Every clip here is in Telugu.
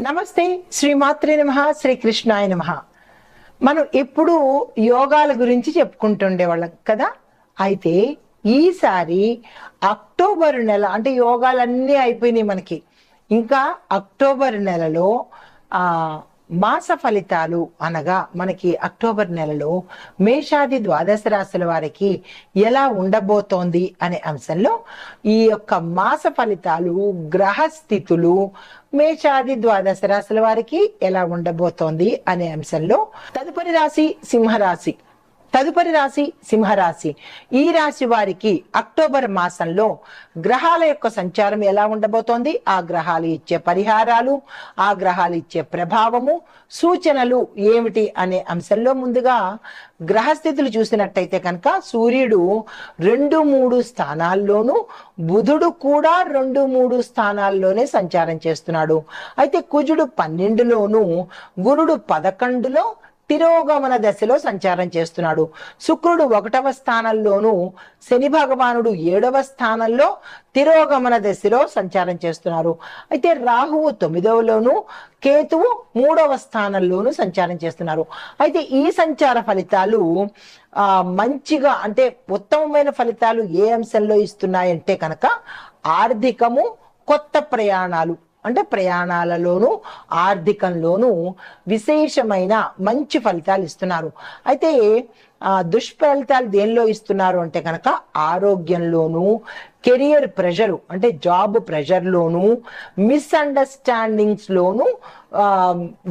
నమస్తే, శ్రీమాత్రే నమః, శ్రీకృష్ణాయ నమః. మనం ఎప్పుడు యోగాల గురించి చెప్పుకుంటుండేవాళ్ళం కదా. అయితే ఈసారి అక్టోబర్ నెల అంటే యోగాలన్నీ అయిపోయినాయి మనకి. ఇంకా అక్టోబర్ నెలలో మాస ఫలితాలు అనగా మనకి అక్టోబర్ నెలలో మేషాది ద్వాదశ రాశుల వారికి ఎలా ఉండబోతోంది అనే అంశంలో ఈ యొక్క మాస ఫలితాలు, గ్రహస్థితులు మేషాది ద్వాదశ రాశుల వారికి ఎలా ఉండబోతోంది అనే అంశంలో తదుపరి రాశి సింహరాశి. ఈ రాశి వారికి అక్టోబర్ మాసంలో గ్రహాల యొక్క సంచారం ఎలా ఉండబోతోంది, ఆ గ్రహాలు ఇచ్చే పరిహారాలు, ఆ గ్రహాలు ఇచ్చే ప్రభావము, సూచనలు ఏమిటి అనే అంశంలో ముందుగా గ్రహస్థితులు చూసినట్టయితే కనుక సూర్యుడు 2-3 స్థానాల్లోనూ, బుధుడు కూడా 2-3 స్థానాల్లోనే సంచారం చేస్తున్నాడు. అయితే కుజుడు 12లోను, గురుడు 11లో తిరోగమన దశలో సంచారం చేస్తున్నాడు. శుక్రుడు 1వ స్థానంలోను, శని భగవానుడు 7వ స్థానంలో తిరోగమన దశలో సంచారం చేస్తున్నారు. అయితే రాహువు 9వలోను, కేతువు 3వ స్థానంలోను సంచారం చేస్తున్నారు. అయితే ఈ సంచార ఫలితాలు మంచిగా అంటే ఉత్తమమైన ఫలితాలు ఏ అంశంలో ఇస్తున్నాయంటే కనుక ఆర్థికము, కొత్త ప్రయాణాలు అంటే ప్రయాణాలలోనూ ఆర్థికంలోనూ విశేషమైన మంచి ఫలితాలు ఇస్తున్నారు. అయితే దుష్ఫలితాలు దేనిలో ఇస్తున్నారు అంటే కనుక ఆరోగ్యంలోనూ, కెరియర్ ప్రెషరు అంటే జాబ్ ప్రెషర్లోను, మిస్అండర్స్టాండింగ్స్ లోను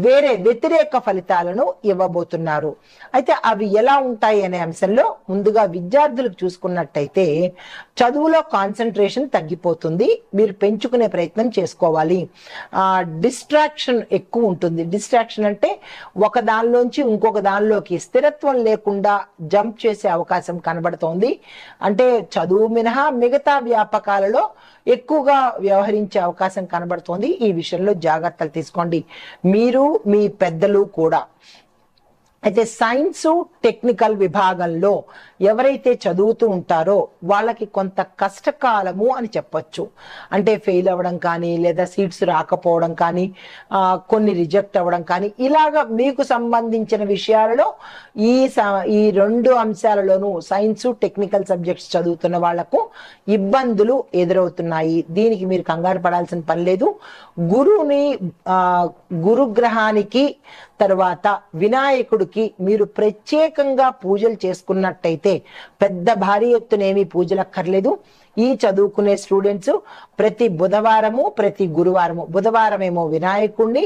వేరే వ్యతిరేక ఫలితాలను ఇవ్వబోతున్నారు. అయితే అవి ఎలా ఉంటాయి అనే అంశంలో ముందుగా విద్యార్థులకు చూసుకున్నట్టయితే చదువులో కాన్సన్ట్రేషన్ తగ్గిపోతుంది. మీరు పెంచుకునే ప్రయత్నం చేసుకోవాలి. డిస్ట్రాక్షన్ ఎక్కువ ఉంటుంది. డిస్ట్రాక్షన్ అంటే ఒక దానిలోంచి ఇంకొక దానిలోకి స్థిరత్వం లేకుండా జంప్ చేసే అవకాశం కనబడుతోంది. అంటే చదువు మినహా మిగతా వ్యాపకాలలో ఎక్కువగా వ్యవహరించే అవకాశం కనబడుతోంది. ఈ విషయంలో జాగ్రత్తలు తీసుకోండి, మీరు మీ పెద్దలు కూడా. అయితే సైన్స్, టెక్నికల్ విభాగంలో ఎవరైతే చదువుతూ ఉంటారో వాళ్ళకి కొంత కష్టకాలము అని చెప్పొచ్చు. అంటే ఫెయిల్ అవ్వడం కానీ, లేదా సీట్స్ రాకపోవడం కానీ, కొన్ని రిజెక్ట్ అవ్వడం కానీ, ఇలాగా మీకు సంబంధించిన విషయాలలో ఈ 2 అంశాలలోనూ సైన్స్, టెక్నికల్ సబ్జెక్ట్స్ చదువుతున్న వాళ్లకు ఇబ్బందులు ఎదురవుతున్నాయి. దీనికి మీరు కంగారు పడాల్సిన పని లేదు. గురుగ్రహానికి తర్వాత వినాయకుడికి మీరు ప్రత్యేకంగా పూజలు చేసుకున్నట్టయితే పెద్ద భారీ ఎత్తునేమి పూజలు అక్కర్లేదు. ఈ చదువుకునే స్టూడెంట్స్ ప్రతి బుధవారము, ప్రతి గురువారము, బుధవారమేమో వినాయకుడిని,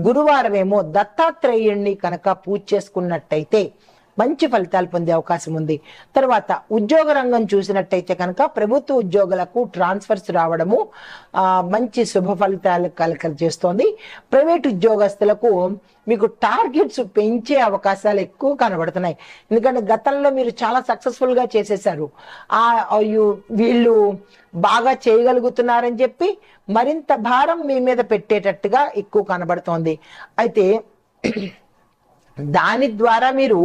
గురువారమేమో దత్తాత్రేయుణ్ణి కనుక పూజ చేసుకున్నట్టయితే మంచి ఫలితాలు పొందే అవకాశం ఉంది. తర్వాత ఉద్యోగ రంగం చూసినట్టయితే కనుక ప్రభుత్వ ఉద్యోగులకు ట్రాన్స్ఫర్స్ రావడము మంచి శుభ ఫలితాలు కలగజేస్తోంది. ప్రైవేట్ ఉద్యోగస్తులకు మీకు టార్గెట్స్ పెంచే అవకాశాలు ఎక్కువ కనబడుతున్నాయి. ఎందుకంటే గతంలో మీరు చాలా సక్సెస్ఫుల్ గా చేసేసారు. వీళ్ళు బాగా చేయగలుగుతున్నారని చెప్పి మరింత భారం మీ మీద పెట్టేటట్టుగా ఎక్కువ కనబడుతోంది. అయితే దాని ద్వారా మీరు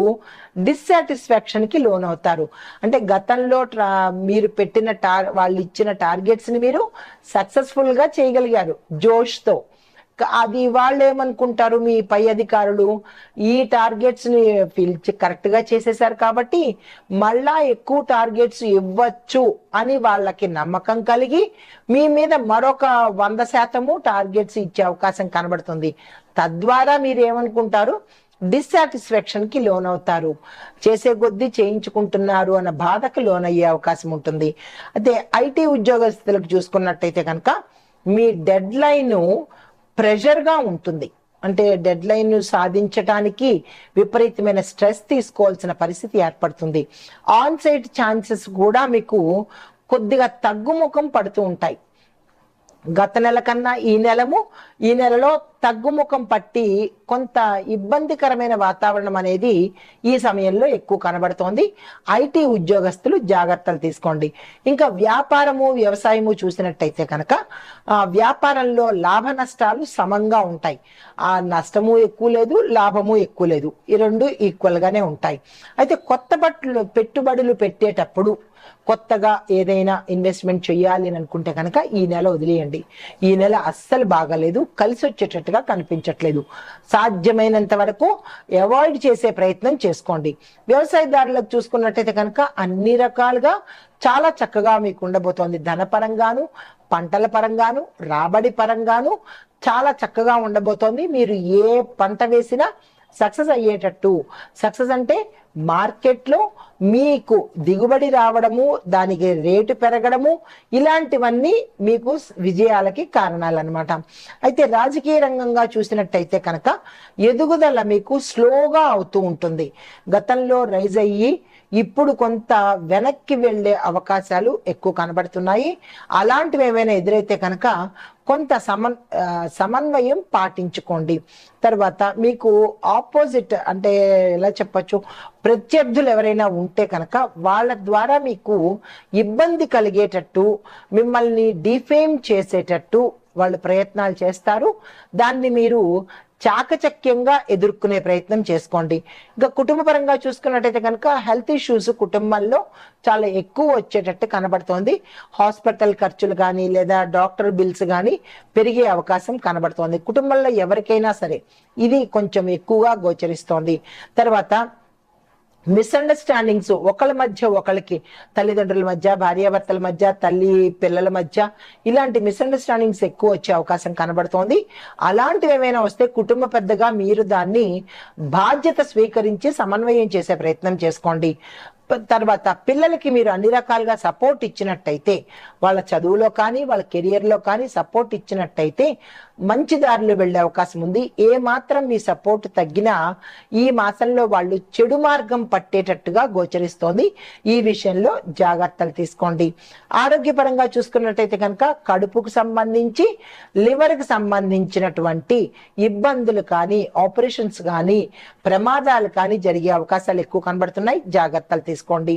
డిస్సాటిస్ఫాక్షన్ కి లోన్ అవుతారు. అంటే గతంలో మీరు పెట్టిన వాళ్ళు ఇచ్చిన టార్గెట్స్ ని మీరు సక్సెస్ఫుల్ గా చేయగలిగారు జోష్తో. అది వాళ్ళు ఏమనుకుంటారు, మీ పై అధికారులు ఈ టార్గెట్స్ ని కరెక్ట్ గా చేసేసారు కాబట్టి మళ్ళా ఎక్కువ టార్గెట్స్ ఇవ్వచ్చు అని వాళ్ళకి నమ్మకం కలిగి మీ మీద మరొక 100% టార్గెట్స్ ఇచ్చే అవకాశం కనబడుతుంది. తద్వారా మీరు ఏమనుకుంటారు, డిస్సాటిస్ఫాక్షన్ కి లోన్ అవుతారు. చేసే కొద్దీ చేయించుకుంటున్నారు అన్న బాధకు లోన్ అయ్యే అవకాశం ఉంటుంది. అయితే ఐటీ ఉద్యోగస్తులకు చూసుకున్నట్టయితే కనుక మీ డెడ్ లైన్ ప్రెషర్ గా ఉంటుంది. అంటే డెడ్ లైన్ సాధించడానికి విపరీతమైన స్ట్రెస్ తీసుకోవాల్సిన పరిస్థితి ఏర్పడుతుంది. ఆన్ సైట్ ఛాన్సెస్ కూడా మీకు కొద్దిగా తగ్గుముఖం పడుతూ ఉంటాయి. గత నెల కన్నా ఈ నెలలో తగ్గుముఖం పట్టి కొంత ఇబ్బందికరమైన వాతావరణం అనేది ఈ సమయంలో ఎక్కువ కనబడుతోంది. ఐటీ ఉద్యోగస్తులు జాగ్రత్తలు తీసుకోండి. ఇంకా వ్యాపారము, వ్యవసాయము చూసినట్టయితే కనుక వ్యాపారంలో లాభ నష్టాలు సమంగా ఉంటాయి. ఆ నష్టము ఎక్కువ లేదు, లాభము ఎక్కువ లేదు, ఈ 2 ఈక్వల్ గానే ఉంటాయి. అయితే కొత్త పెట్టుబడులు పెట్టేటప్పుడు కొత్తగా ఏదైనా ఇన్వెస్ట్మెంట్ చేయాలి అని అనుకుంటే కనుక ఈ నెల వదిలేయండి. ఈ నెల అస్సలు బాగాలేదు, కలిసి వచ్చేటట్టుగా అంతగా కనిపించట్లేదు. సాధ్యమైనంత వరకు అవాయిడ్ చేసే ప్రయత్నం చేసుకోండి. వ్యవసాయదారులకు చూసుకున్నట్టయితే కనుక అన్ని రకాలుగా చాలా చక్కగా మీకు ఉండబోతోంది. ధనపరంగాను, పంటల పరంగాను, రాబడి పరంగాను చాలా చక్కగా ఉండబోతోంది. మీరు ఏ పంట వేసినా సక్సెస్ అయ్యేటట్టు, సక్సెస్ అంటే మార్కెట్లో మీకు దిగుబడి రావడము, దానికి రేటు పెరగడము, ఇలాంటివన్నీ మీకు విజయాలకి కారణాలన్నమాట. అయితే రాజకీయ రంగంగా చూసినట్టయితే కనుక ఎదుగుదల మీకు స్లోగా అవుతూ ఉంటుంది. గతంలో రైజ్ అయ్యి ఇప్పుడు కొంత వెనక్కి వెళ్ళే అవకాశాలు ఎక్కువ కనబడుతున్నాయి. అలాంటివి ఏమైనా ఎదురైతే కనుక కొంత సమన్వయం పాటించుకోండి. తర్వాత మీకు ఆపోజిట్ అంటే ఎలా చెప్పచ్చు, ప్రత్యర్థులు ఎవరైనా ఉంటే కనుక వాళ్ళ ద్వారా మీకు ఇబ్బంది కలిగేటట్టు, మిమ్మల్ని డిఫేమ్ చేసేటట్టు వాళ్ళు ప్రయత్నాలు చేస్తారు. దాన్ని మీరు చాకచక్యంగా ఎదుర్కొనే ప్రయత్నం చేసుకోండి. ఇంకా కుటుంబ పరంగా చూసుకున్నట్టయితే కనుక హెల్త్ ఇష్యూస్ కుటుంబంలో చాలా ఎక్కువ వచ్చేటట్టు కనబడుతోంది. హాస్పిటల్ ఖర్చులు కానీ లేదా డాక్టర్ బిల్స్ కానీ పెరిగే అవకాశం కనబడుతోంది. కుటుంబంలో ఎవరికైనా సరే ఇది కొంచెం ఎక్కువగా గోచరిస్తోంది. తర్వాత మిస్అండర్స్టాండింగ్స్ ఒకళ్ళ మధ్య ఒకళ్ళకి, తల్లిదండ్రుల మధ్య, భార్యాభర్తల మధ్య, తల్లి పిల్లల మధ్య ఇలాంటి మిస్అండర్స్టాండింగ్స్ ఎక్కువ వచ్చే అవకాశం కనబడుతోంది. అలాంటివి ఏమైనా వస్తే కుటుంబ పెద్దగా మీరు దాన్ని బాధ్యత స్వీకరించి సమన్వయం చేసే ప్రయత్నం చేసుకోండి. తర్వాత పిల్లలకి మీరు అన్ని రకాలుగా సపోర్ట్ ఇచ్చినట్టయితే, వాళ్ళ చదువులో కానీ వాళ్ళ కెరియర్లో కానీ సపోర్ట్ ఇచ్చినట్టయితే మంచి దారిలో వెళ్ళే అవకాశం ఉంది. ఏ మాత్రం మీ సపోర్ట్ తగ్గినా ఈ మాసంలో వాళ్ళు చెడు మార్గం పట్టేటట్టుగా గోచరిస్తోంది. ఈ విషయంలో జాగ్రత్తలు తీసుకోండి. ఆరోగ్యపరంగా చూసుకున్నట్టయితే కనుక కడుపుకు సంబంధించి, లివర్కి సంబంధించినటువంటి ఇబ్బందులు కానీ, ఆపరేషన్స్ కానీ, ప్రమాదాలు కానీ జరిగే అవకాశాలు ఎక్కువ కనబడుతున్నాయి. జాగ్రత్తలు తీసుకోండి.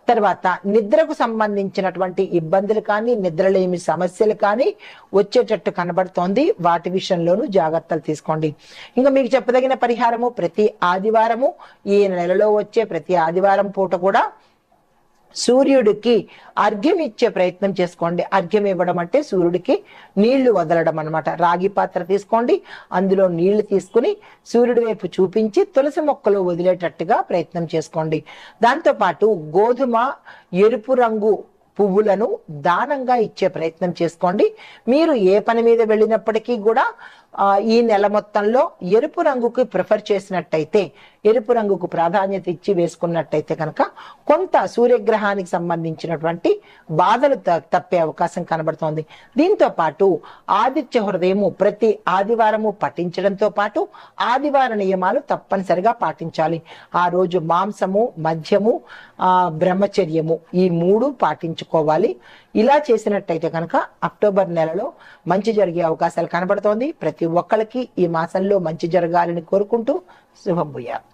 తర్వాత నిద్రకు సంబంధించినటువంటి ఇబ్బందులు కానీ, నిద్రలేమి సమస్యలు కానీ వచ్చేటట్టు కనబడుతోంది. వాటి విషయంలోనూ జాగ్రత్తలు తీసుకోండి. ఇంకా మీకు చెప్పదగిన పరిహారము, ప్రతి ఆదివారము, ఈ నెలలో వచ్చే ప్రతి ఆదివారం పూట కూడా సూర్యుడికి అర్ఘ్యం ఇచ్చే ప్రయత్నం చేసుకోండి. అర్ఘ్యం ఇవ్వడం అంటే సూర్యుడికి నీళ్లు వదలడం అనమాట. రాగి పాత్ర తీసుకోండి, అందులో నీళ్లు తీసుకుని సూర్యుడి వైపు చూపించి తులసి మొక్కలు వదిలేటట్టుగా ప్రయత్నం చేసుకోండి. దాంతోపాటు గోధుమ ఎరుపు రంగు పువ్వులను దానంగా ఇచ్చే ప్రయత్నం చేసుకోండి. మీరు ఏ పని మీద వెళ్ళినప్పటికీ కూడా ఈ నెల మొత్తంలో ఎరుపు రంగుకి ప్రిఫర్ చేసినట్టయితే, ఎరుపు రంగుకు ప్రాధాన్యత ఇచ్చి వేసుకున్నట్టయితే కనుక కొంత సూర్యగ్రహానికి సంబంధించినటువంటి బాధలు తప్పే అవకాశం కనబడుతోంది. దీంతో పాటు ఆదిత్య హృదయము ప్రతి ఆదివారము పఠించడంతో పాటు ఆదివార నియమాలు తప్పనిసరిగా పాటించాలి. ఆ రోజు మాంసము, మద్యము, బ్రహ్మచర్యము ఈ 3 పాటించుకోవాలి. ఇలా చేసినట్టయితే కనుక అక్టోబర్ నెలలో మంచి జరిగే అవకాశాలు కనబడుతోంది. ప్రతి ఒక్కరికి ఈ మాసంలో మంచి జరగాలని కోరుకుంటూ శుభం భూయాత్.